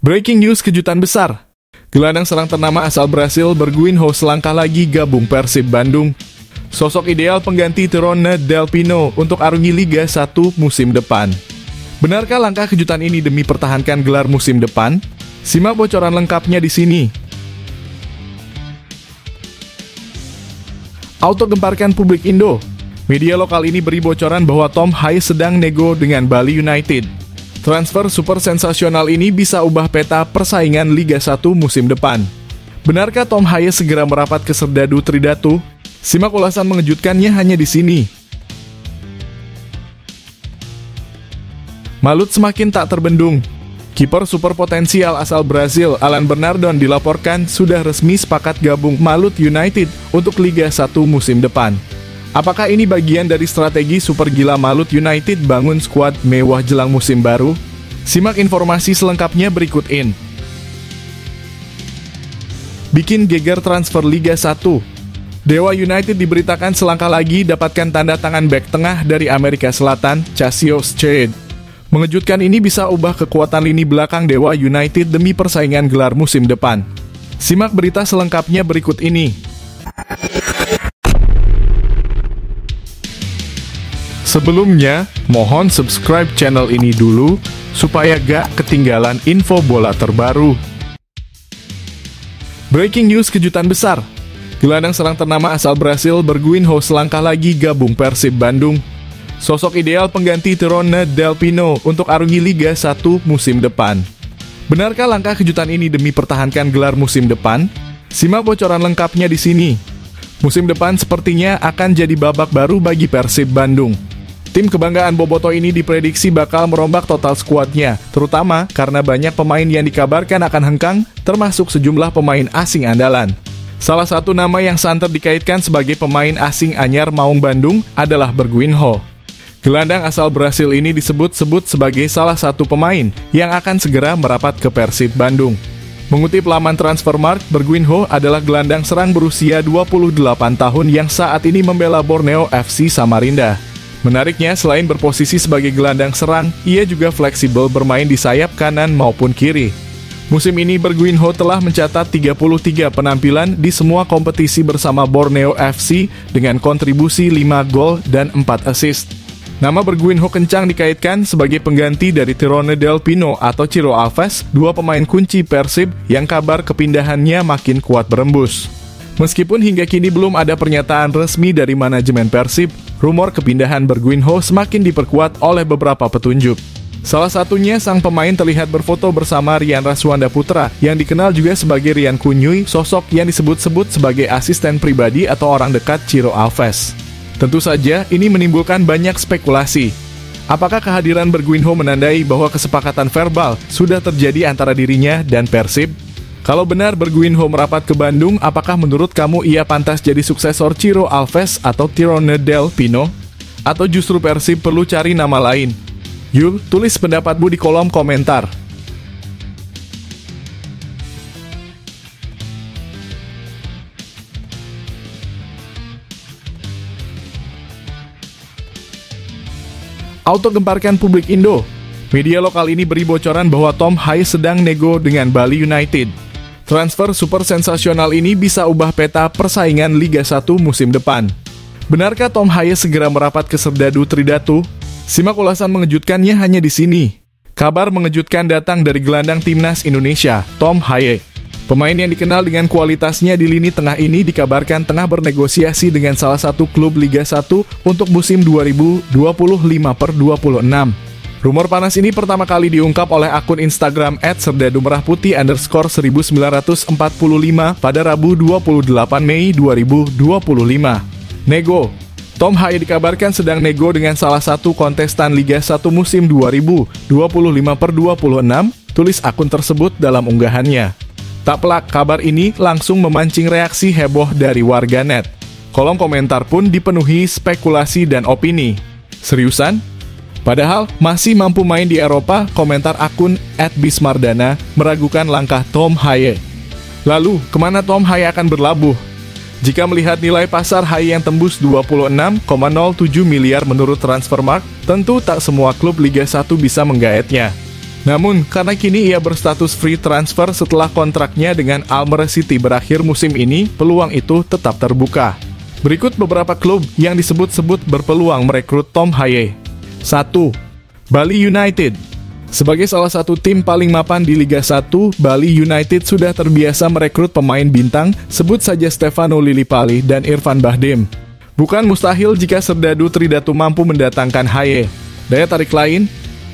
Breaking news kejutan besar. Gelandang serang ternama asal Brasil Berguinho selangkah lagi gabung Persib Bandung. Sosok ideal pengganti Tyrone Del Pino untuk arungi Liga 1 musim depan. Benarkah langkah kejutan ini demi pertahankan gelar musim depan? Simak bocoran lengkapnya di sini. Auto gemparkan publik Indo. Media lokal ini beri bocoran bahwa Tom Haye sedang nego dengan Bali United. Transfer super sensasional ini bisa ubah peta persaingan Liga 1 musim depan. Benarkah Tom Haye segera merapat ke Serdadu Tridatu? Simak ulasan mengejutkannya hanya di sini. Malut semakin tak terbendung. Kiper super potensial asal Brazil, Alan Bernardon, dilaporkan sudah resmi sepakat gabung Malut United untuk Liga 1 musim depan. Apakah ini bagian dari strategi super gila Malut United bangun skuad mewah jelang musim baru? Simak informasi selengkapnya berikut ini. Bikin geger transfer Liga 1. Dewa United diberitakan selangkah lagi dapatkan tanda tangan bek tengah dari Amerika Selatan, Cassius Chade. Mengejutkan ini bisa ubah kekuatan lini belakang Dewa United demi persaingan gelar musim depan. Simak berita selengkapnya berikut ini. Sebelumnya, mohon subscribe channel ini dulu, supaya gak ketinggalan info bola terbaru. Breaking news kejutan besar. Gelandang serang ternama asal Brasil Berguinho selangkah lagi gabung Persib Bandung. Sosok ideal pengganti Tyrone Del Pino untuk arungi Liga 1 musim depan. Benarkah langkah kejutan ini demi pertahankan gelar musim depan? Simak bocoran lengkapnya di sini. Musim depan sepertinya akan jadi babak baru bagi Persib Bandung. Tim kebanggaan Boboto ini diprediksi bakal merombak total skuadnya, terutama karena banyak pemain yang dikabarkan akan hengkang, termasuk sejumlah pemain asing andalan. Salah satu nama yang santer dikaitkan sebagai pemain asing anyar Maung Bandung adalah Berguinho. Gelandang asal Brasil ini disebut-sebut sebagai salah satu pemain yang akan segera merapat ke Persib Bandung. Mengutip laman Transfermarkt, Berguinho adalah gelandang serang berusia 28 tahun yang saat ini membela Borneo FC Samarinda. Menariknya, selain berposisi sebagai gelandang serang, ia juga fleksibel bermain di sayap kanan maupun kiri. Musim ini Berguinho telah mencatat 33 penampilan di semua kompetisi bersama Borneo FC dengan kontribusi 5 gol dan 4 assist. Nama Berguinho kencang dikaitkan sebagai pengganti dari Tyrone Del Pino atau Ciro Alves, dua pemain kunci Persib yang kabar kepindahannya makin kuat berembus. Meskipun hingga kini belum ada pernyataan resmi dari manajemen Persib, rumor kepindahan Berguinho semakin diperkuat oleh beberapa petunjuk. Salah satunya sang pemain terlihat berfoto bersama Rian Raswanda Putra yang dikenal juga sebagai Rian Kunyui, sosok yang disebut-sebut sebagai asisten pribadi atau orang dekat Ciro Alves. Tentu saja ini menimbulkan banyak spekulasi. Apakah kehadiran Berguinho menandai bahwa kesepakatan verbal sudah terjadi antara dirinya dan Persib? Kalau benar Berguinho merapat ke Bandung, apakah menurut kamu ia pantas jadi suksesor Ciro Alves atau Tyrone Del Pino? Atau justru Persib perlu cari nama lain? Yuk, tulis pendapatmu di kolom komentar. Auto gemparkan publik Indo. Media lokal ini beri bocoran bahwa Tom Haye sedang nego dengan Bali United. Transfer super sensasional ini bisa ubah peta persaingan Liga 1 musim depan. Benarkah Tom Haye segera merapat ke Serdadu Tridatu? Simak ulasan mengejutkannya hanya di sini. Kabar mengejutkan datang dari gelandang timnas Indonesia, Tom Haye. Pemain yang dikenal dengan kualitasnya di lini tengah ini dikabarkan tengah bernegosiasi dengan salah satu klub Liga 1 untuk musim 2025/26. Rumor panas ini pertama kali diungkap oleh akun Instagram @serdadumerahputih_1945 pada Rabu 28 Mei 2025. Nego. Tom Haye dikabarkan sedang nego dengan salah satu kontestan Liga 1 musim 2025/26, tulis akun tersebut dalam unggahannya. Tak pelak, kabar ini langsung memancing reaksi heboh dari warganet. Kolom komentar pun dipenuhi spekulasi dan opini. Seriusan? Padahal masih mampu main di Eropa, komentar akun @bismardana meragukan langkah Tom Haye. Lalu, kemana Tom Haye akan berlabuh? Jika melihat nilai pasar Haye yang tembus 26,07 miliar menurut Transfermarkt, tentu tak semua klub Liga 1 bisa menggaetnya. Namun, karena kini ia berstatus free transfer setelah kontraknya dengan Almere City berakhir musim ini, peluang itu tetap terbuka. Berikut beberapa klub yang disebut-sebut berpeluang merekrut Tom Haye. 1. Bali United. Sebagai salah satu tim paling mapan di Liga 1, Bali United sudah terbiasa merekrut pemain bintang, sebut saja Stefano Lillipali dan Irfan Bahdim. Bukan mustahil jika Serdadu Tridatu mampu mendatangkan Haye. Daya tarik lain,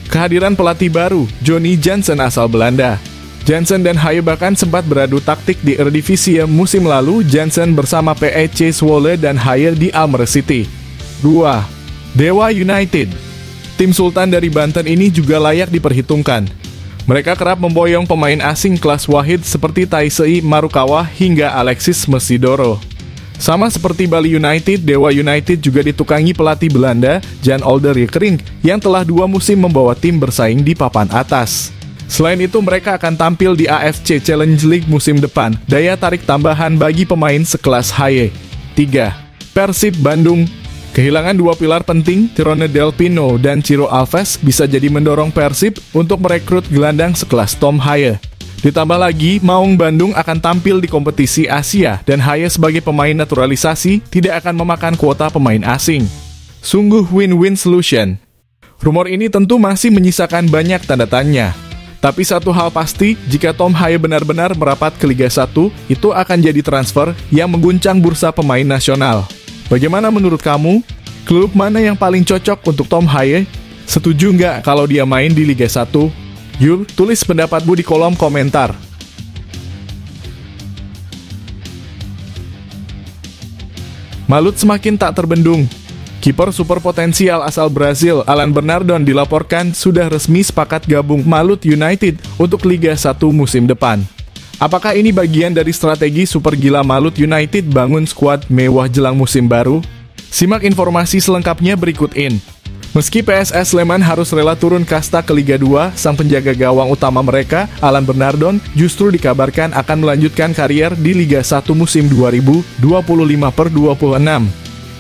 kehadiran pelatih baru, Johnny Jansen asal Belanda. Jansen dan Haye bahkan sempat beradu taktik di Eredivisie musim lalu, Jansen bersama PEC Zwolle dan Haye di Almere City. 2. Dewa United. Tim Sultan dari Banten ini juga layak diperhitungkan. Mereka kerap memboyong pemain asing kelas wahid seperti Taisei Marukawa hingga Alexis Mesidoro. Sama seperti Bali United, Dewa United juga ditukangi pelatih Belanda, Jan Olderjering, yang telah 2 musim membawa tim bersaing di papan atas. Selain itu, mereka akan tampil di AFC Challenge League musim depan, daya tarik tambahan bagi pemain sekelas Haye. 3. Persib Bandung. Kehilangan 2 pilar penting, Tirone Del Pino dan Ciro Alves, bisa jadi mendorong Persib untuk merekrut gelandang sekelas Tom Haye. Ditambah lagi, Maung Bandung akan tampil di kompetisi Asia dan Haye sebagai pemain naturalisasi tidak akan memakan kuota pemain asing. Sungguh win-win solution. Rumor ini tentu masih menyisakan banyak tanda tanya. Tapi satu hal pasti, jika Tom Haye benar-benar merapat ke Liga 1, itu akan jadi transfer yang mengguncang bursa pemain nasional. Bagaimana menurut kamu? Klub mana yang paling cocok untuk Tom Haye? Setuju nggak kalau dia main di Liga 1? Yuk, tulis pendapatmu di kolom komentar. Malut semakin tak terbendung. Kiper super potensial asal Brazil, Alan Bernardon, dilaporkan sudah resmi sepakat gabung Malut United untuk Liga 1 musim depan. Apakah ini bagian dari strategi super gila Malut United bangun skuad mewah jelang musim baru? Simak informasi selengkapnya berikut ini. Meski PSS Sleman harus rela turun kasta ke Liga 2, sang penjaga gawang utama mereka, Alan Bernardon, justru dikabarkan akan melanjutkan karier di Liga 1 musim 2025/26.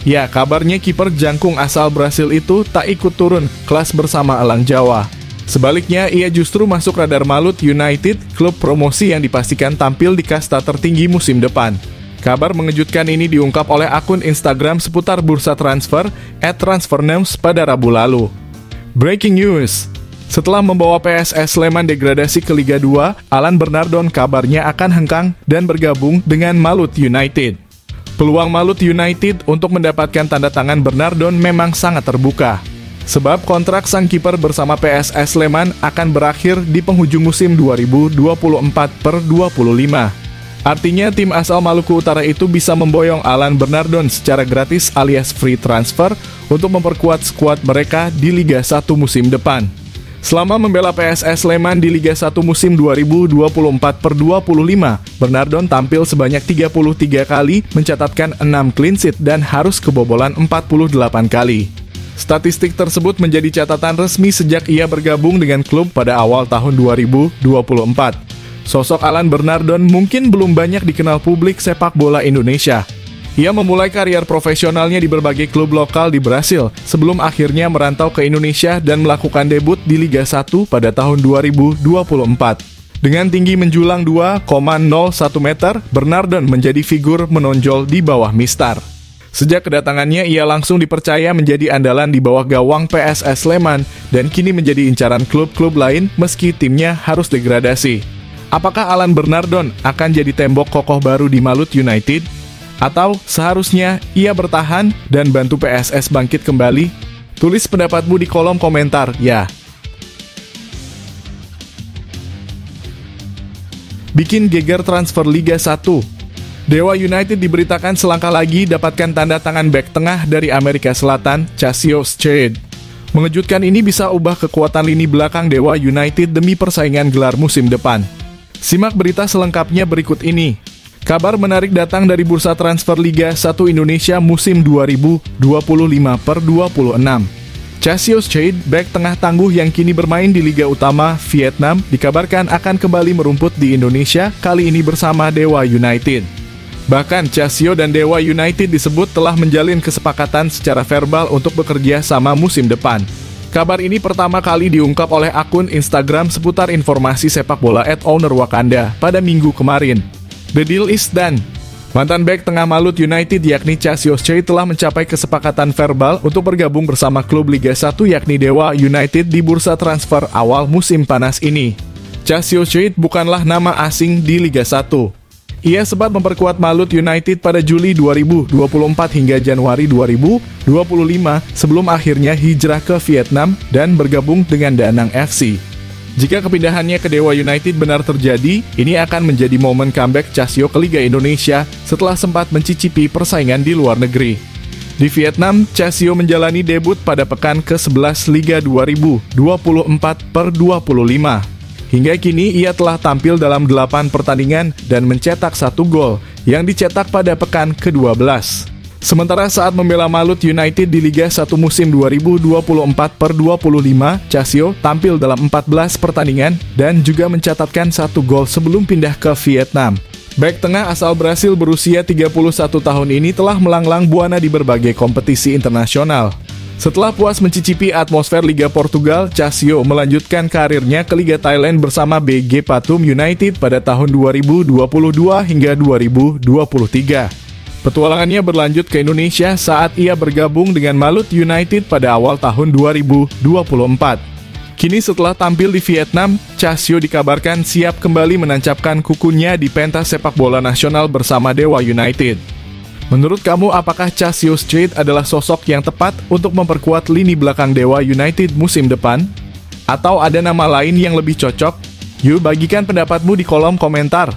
Ya, kabarnya kiper jangkung asal Brasil itu tak ikut turun kelas bersama Elang Jawa. Sebaliknya, ia justru masuk radar Malut United, klub promosi yang dipastikan tampil di kasta tertinggi musim depan. Kabar mengejutkan ini diungkap oleh akun Instagram seputar bursa transfer @transfernews pada Rabu lalu. Breaking news. Setelah membawa PSS Sleman degradasi ke Liga 2, Alan Bernardon kabarnya akan hengkang dan bergabung dengan Malut United. Peluang Malut United untuk mendapatkan tanda tangan Bernardon memang sangat terbuka. Sebab kontrak sang kiper bersama PSS Sleman akan berakhir di penghujung musim 2024/25. Artinya tim asal Maluku Utara itu bisa memboyong Alan Bernardon secara gratis alias free transfer untuk memperkuat skuad mereka di Liga 1 musim depan. Selama membela PSS Sleman di Liga 1 musim 2024/25, Bernardon tampil sebanyak 33 kali, mencatatkan 6 clean sheet dan harus kebobolan 48 kali. Statistik tersebut menjadi catatan resmi sejak ia bergabung dengan klub pada awal tahun 2024. Sosok Alan Bernardon mungkin belum banyak dikenal publik sepak bola Indonesia. Ia memulai karier profesionalnya di berbagai klub lokal di Brasil, sebelum akhirnya merantau ke Indonesia dan melakukan debut di Liga 1 pada tahun 2024. Dengan tinggi menjulang 2,01 meter, Bernardon menjadi figur menonjol di bawah Mistar. Sejak kedatangannya, ia langsung dipercaya menjadi andalan di bawah gawang PSS Sleman dan kini menjadi incaran klub-klub lain meski timnya harus degradasi. Apakah Alan Bernardon akan jadi tembok kokoh baru di Malut United? Atau seharusnya ia bertahan dan bantu PSS bangkit kembali? Tulis pendapatmu di kolom komentar ya. Bikin geger transfer Liga 1. Dewa United diberitakan selangkah lagi dapatkan tanda tangan bek tengah dari Amerika Selatan, Cassius Chade. Mengejutkan ini bisa ubah kekuatan lini belakang Dewa United demi persaingan gelar musim depan. Simak berita selengkapnya berikut ini. Kabar menarik datang dari bursa transfer Liga 1 Indonesia musim 2025/26. Cassius Chade, bek tengah tangguh yang kini bermain di Liga Utama Vietnam, dikabarkan akan kembali merumput di Indonesia, kali ini bersama Dewa United. Bahkan Cassio dan Dewa United disebut telah menjalin kesepakatan secara verbal untuk bekerja sama musim depan. Kabar ini pertama kali diungkap oleh akun Instagram seputar informasi sepak bola @ownerwakanda pada Minggu kemarin. The deal is done. Mantan bek tengah Malut United yakni Cassius Choi telah mencapai kesepakatan verbal untuk bergabung bersama klub Liga 1 yakni Dewa United di bursa transfer awal musim panas ini. Cassius Choi bukanlah nama asing di Liga 1. Ia sempat memperkuat Malut United pada Juli 2024 hingga Januari 2025 sebelum akhirnya hijrah ke Vietnam dan bergabung dengan Danang FC. Jika kepindahannya ke Dewa United benar terjadi, ini akan menjadi momen comeback Cassio ke Liga Indonesia setelah sempat mencicipi persaingan di luar negeri. Di Vietnam, Cassio menjalani debut pada pekan ke-11 Liga 2024/25. Hingga kini ia telah tampil dalam 8 pertandingan dan mencetak 1 gol yang dicetak pada pekan ke-12. Sementara saat membela Malut United di Liga 1 musim 2024/25, Cassio tampil dalam 14 pertandingan dan juga mencatatkan 1 gol sebelum pindah ke Vietnam. Bek tengah asal Brasil berusia 31 tahun ini telah melanglang buana di berbagai kompetisi internasional. Setelah puas mencicipi atmosfer Liga Portugal, Cassio melanjutkan karirnya ke Liga Thailand bersama BG Pathum United pada tahun 2022 hingga 2023. Petualangannya berlanjut ke Indonesia saat ia bergabung dengan Malut United pada awal tahun 2024. Kini setelah tampil di Vietnam, Cassio dikabarkan siap kembali menancapkan kukunya di pentas sepak bola nasional bersama Dewa United. Menurut kamu, apakah Cassius Choi adalah sosok yang tepat untuk memperkuat lini belakang Dewa United musim depan? Atau ada nama lain yang lebih cocok? Yuk bagikan pendapatmu di kolom komentar.